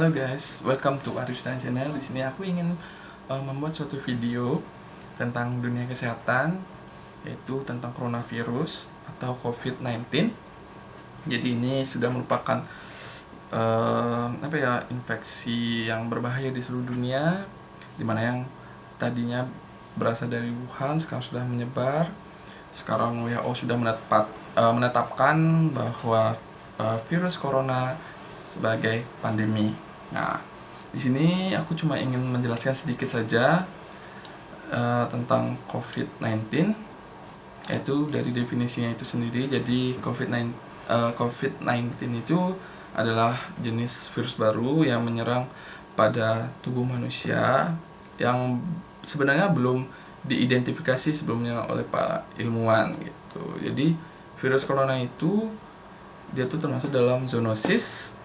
Halo guys, welcome to Arusdan Channel. Di sini aku ingin membuat suatu video tentang dunia kesehatan, yaitu tentang coronavirus atau COVID-19. Jadi ini sudah merupakan infeksi yang berbahaya di seluruh dunia, dimana yang tadinya berasal dari Wuhan sekarang sudah menyebar. Sekarang WHO sudah menetapkan bahwa virus corona sebagai pandemi. Nah, di sini aku cuma ingin menjelaskan sedikit saja tentang COVID-19, yaitu dari definisinya itu sendiri. Jadi COVID-19 itu adalah jenis virus baru yang menyerang pada tubuh manusia yang sebenarnya belum diidentifikasi sebelumnya oleh para ilmuwan gitu. Jadi virus corona itu dia tuh termasuk dalam zoonosis,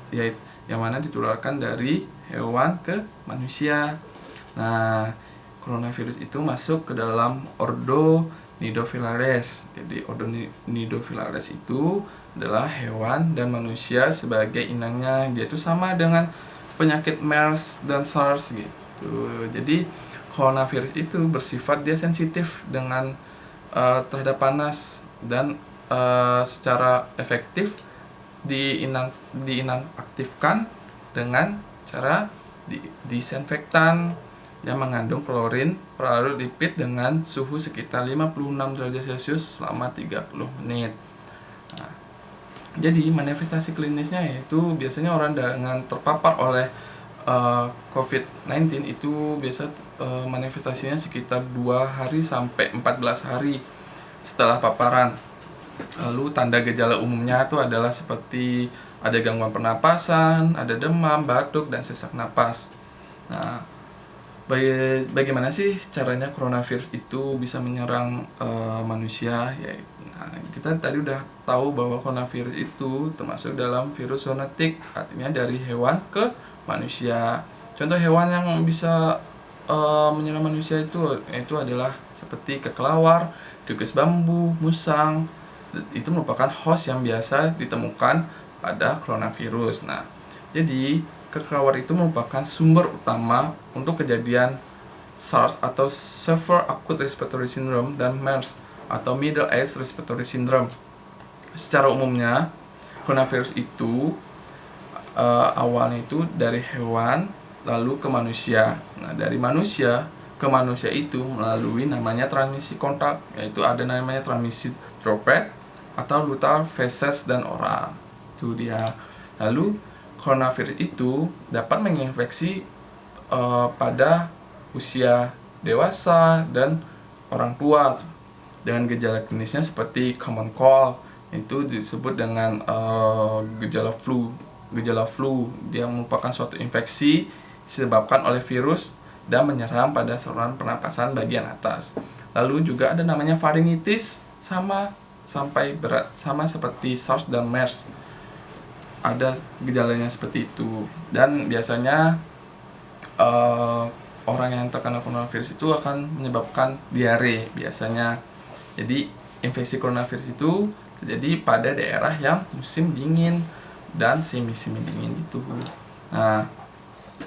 yaitu yang mana ditularkan dari hewan ke manusia. Nah, coronavirus itu masuk ke dalam ordo Nidophilales. Jadi ordo Nidophilales itu adalah hewan dan manusia sebagai inangnya. Dia itu sama dengan penyakit MERS dan SARS gitu. Jadi coronavirus itu bersifat dia sensitif dengan terhadap panas dan secara efektif diinaktifkan dengan cara disinfektan yang mengandung klorin berlarut lipid dengan suhu sekitar 56 derajat Celcius selama 30 menit. Nah, jadi manifestasi klinisnya yaitu biasanya orang dengan terpapar oleh COVID-19 itu biasa manifestasinya sekitar 2 hari sampai 14 hari setelah paparan. Lalu tanda gejala umumnya itu adalah seperti ada gangguan pernapasan, ada demam, batuk, dan sesak napas. Nah, bagaimana sih caranya coronavirus itu bisa menyerang manusia? Nah, kita tadi udah tahu bahwa coronavirus itu termasuk dalam virus zoonotik, artinya dari hewan ke manusia. Contoh hewan yang bisa menyerang manusia itu adalah seperti kelelawar, tikus bambu, musang. Itu merupakan host yang biasa ditemukan pada coronavirus. Nah, jadi kelelawar itu merupakan sumber utama untuk kejadian SARS atau Severe Acute Respiratory Syndrome dan MERS atau Middle Age Respiratory Syndrome. Secara umumnya, coronavirus itu awalnya itu dari hewan lalu ke manusia. Nah, dari manusia ke manusia itu melalui namanya transmisi kontak, yaitu ada namanya transmisi droplet atau lutar, feses, dan oral. Itu dia. Lalu coronavirus itu dapat menginfeksi pada usia dewasa dan orang tua dengan gejala klinisnya seperti common cold, itu disebut dengan gejala flu. Dia merupakan suatu infeksi disebabkan oleh virus dan menyerang pada saluran pernapasan bagian atas. Lalu juga ada namanya faringitis sampai berat, sama seperti SARS dan MERS. Ada gejalanya seperti itu. Dan biasanya orang yang terkena coronavirus itu akan menyebabkan diare biasanya. Jadi infeksi coronavirus itu terjadi pada daerah yang musim dingin dan semi dingin gitu. Nah,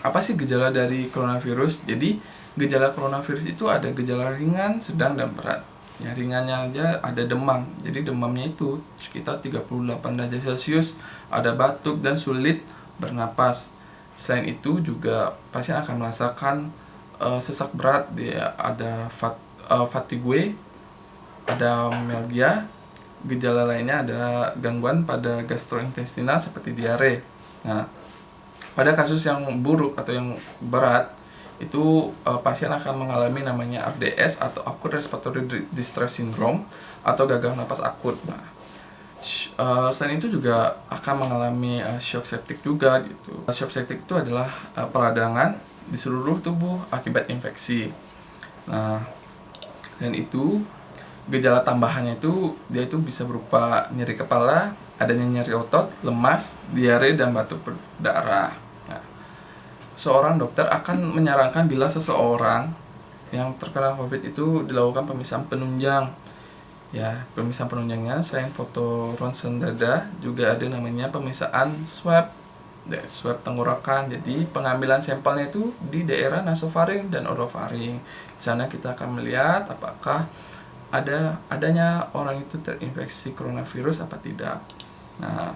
apa sih gejala dari coronavirus? Jadi gejala coronavirus itu ada gejala ringan, sedang, dan berat. Ya, ringannya aja ada demam. Jadi demamnya itu sekitar 38 derajat Celcius, ada batuk dan sulit bernapas. Selain itu juga pasien akan merasakan sesak berat, dia ada fatigue, ada myalgia. Gejala lainnya ada gangguan pada gastrointestinal seperti diare. Nah, pada kasus yang buruk atau yang berat itu pasien akan mengalami namanya ARDS atau Acute Respiratory Distress Syndrome atau gagal napas akut. Nah, selain itu juga akan mengalami shock septic juga gitu. Shock septic itu adalah peradangan di seluruh tubuh akibat infeksi. Nah, dan itu gejala tambahannya itu dia itu bisa berupa nyeri kepala, adanya nyeri otot, lemas, diare, dan batuk berdarah. Nah, seorang dokter akan menyarankan bila seseorang yang terkena COVID itu dilakukan pemisahan penunjang. Ya, pemisahan penunjangnya selain foto ronsen dada juga ada namanya pemisahan swab swab tenggorokan. Jadi pengambilan sampelnya itu di daerah nasofaring dan orofaring. Di sana kita akan melihat apakah adanya orang itu terinfeksi coronavirus apa tidak. Nah,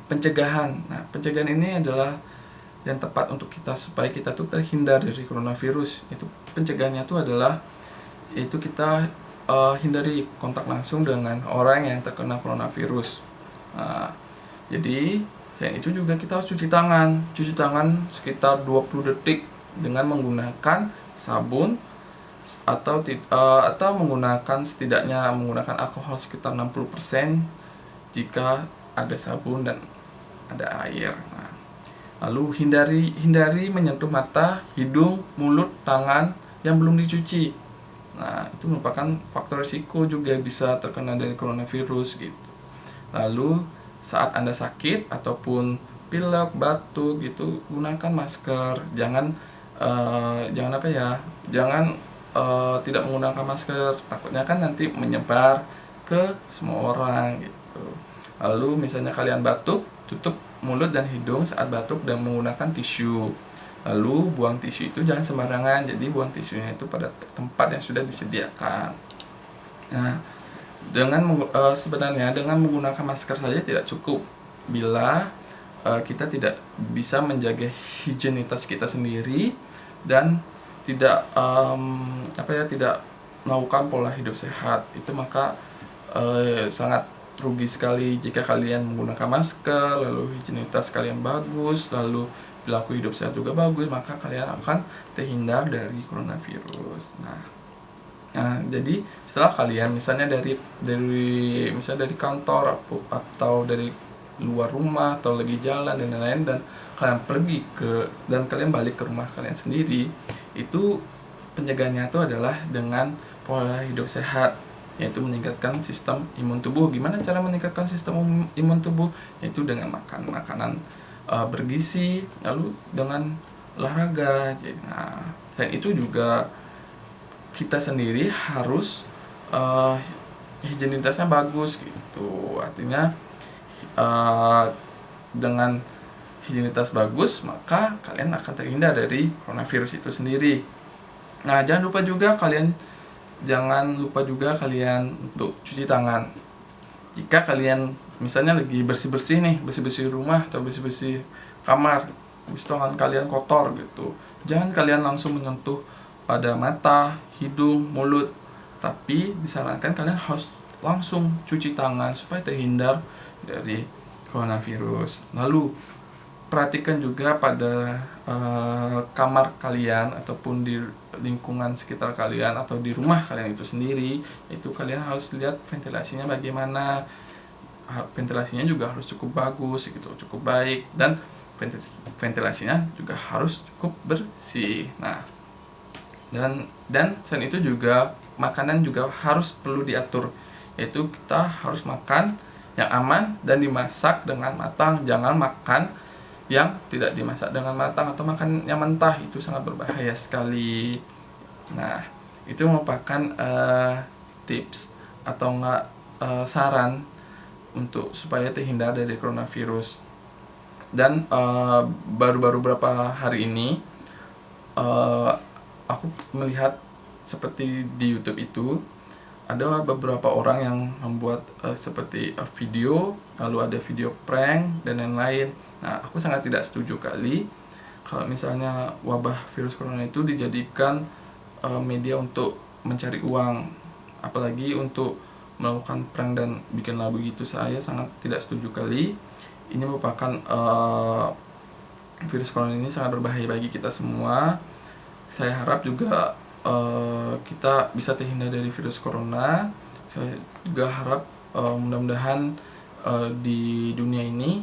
pencegahan ini adalah yang tepat untuk kita supaya kita tuh terhindar dari coronavirus. Itu pencegahannya itu adalah kita hindari kontak langsung dengan orang yang terkena coronavirus. Nah, jadi selain itu juga kita harus cuci tangan sekitar 20 detik dengan menggunakan sabun atau setidaknya menggunakan alkohol sekitar 60% jika ada sabun dan ada air. Nah, lalu hindari menyentuh mata, hidung, mulut, tangan yang belum dicuci. Nah, itu merupakan faktor risiko juga bisa terkena dari coronavirus gitu. Lalu saat Anda sakit ataupun pilek, batuk gitu, gunakan masker. Jangan tidak menggunakan masker. Takutnya kan nanti menyebar ke semua orang gitu. Lalu misalnya kalian batuk, tutup mulut dan hidung saat batuk dan menggunakan tisu. Lalu buang tisu itu jangan sembarangan. Jadi buang tisunya itu pada tempat yang sudah disediakan. Nah, sebenarnya dengan menggunakan masker saja tidak cukup bila kita tidak bisa menjaga higienitas kita sendiri dan tidak tidak melakukan pola hidup sehat. Itu maka sangat rugi sekali jika kalian menggunakan masker, lalu higienitas kalian bagus, lalu perilaku hidup sehat juga bagus, maka kalian akan terhindar dari coronavirus. Nah, jadi setelah kalian misalnya dari kantor atau dari luar rumah atau lagi jalan dan lain-lain dan kalian balik ke rumah kalian sendiri, itu penjagaannya itu adalah dengan pola hidup sehat, yaitu meningkatkan sistem imun tubuh. Gimana cara meningkatkan sistem imun tubuh? Yaitu dengan makan makanan bergizi, lalu dengan olahraga. Nah, selain itu juga kita sendiri harus higienitasnya bagus gitu. Artinya dengan higienitas bagus maka kalian akan terhindar dari coronavirus itu sendiri. Nah, jangan lupa juga kalian untuk cuci tangan. Jika kalian misalnya lagi bersih-bersih rumah atau bersih-bersih kamar, tangan kalian kotor gitu, jangan kalian langsung menyentuh pada mata, hidung, mulut, tapi disarankan kalian harus langsung cuci tangan supaya terhindar dari coronavirus. Lalu perhatikan juga pada kamar kalian ataupun di lingkungan sekitar kalian atau di rumah kalian itu sendiri, itu kalian harus lihat ventilasinya bagaimana. Ventilasinya juga harus cukup bagus gitu, cukup baik, dan ventilasinya juga harus cukup bersih. Nah, dan selain itu juga makanan juga harus perlu diatur, yaitu kita harus makan yang aman dan dimasak dengan matang. Jangan makan yang tidak dimasak dengan matang atau makan yang mentah, itu sangat berbahaya sekali. Nah, itu merupakan tips atau saran untuk supaya terhindar dari coronavirus. Dan baru-baru beberapa hari ini aku melihat seperti di YouTube itu ada beberapa orang yang membuat seperti video, lalu ada video prank dan lain-lain. Nah, aku sangat tidak setuju kali kalau misalnya wabah virus corona itu dijadikan media untuk mencari uang, apalagi untuk melakukan prank dan bikin lagu gitu. Saya sangat tidak setuju kali. Ini merupakan virus corona ini sangat berbahaya bagi kita semua. Saya harap juga kita bisa terhindar dari virus corona. Saya juga harap mudah-mudahan di dunia ini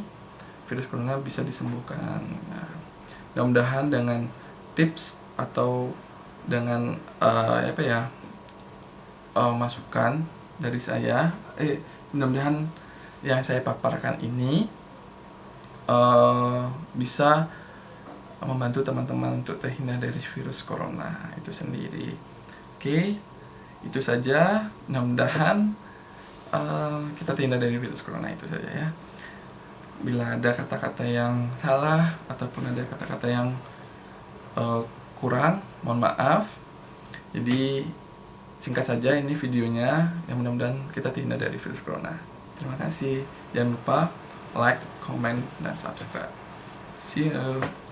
virus corona bisa disembuhkan. Nah, mudah-mudahan dengan tips atau dengan masukan dari saya, mudah-mudahan yang saya paparkan ini bisa membantu teman-teman untuk terhindar dari virus corona itu sendiri. Oke, itu saja. Mudah-mudahan kita terhindar dari virus corona itu saja ya. Bila ada kata-kata yang salah ataupun ada kata-kata yang kurang, mohon maaf. Jadi singkat saja ini videonya, yang mudah-mudahan kita terhindar dari virus corona. Terima kasih. Jangan lupa like, comment, dan subscribe. See you.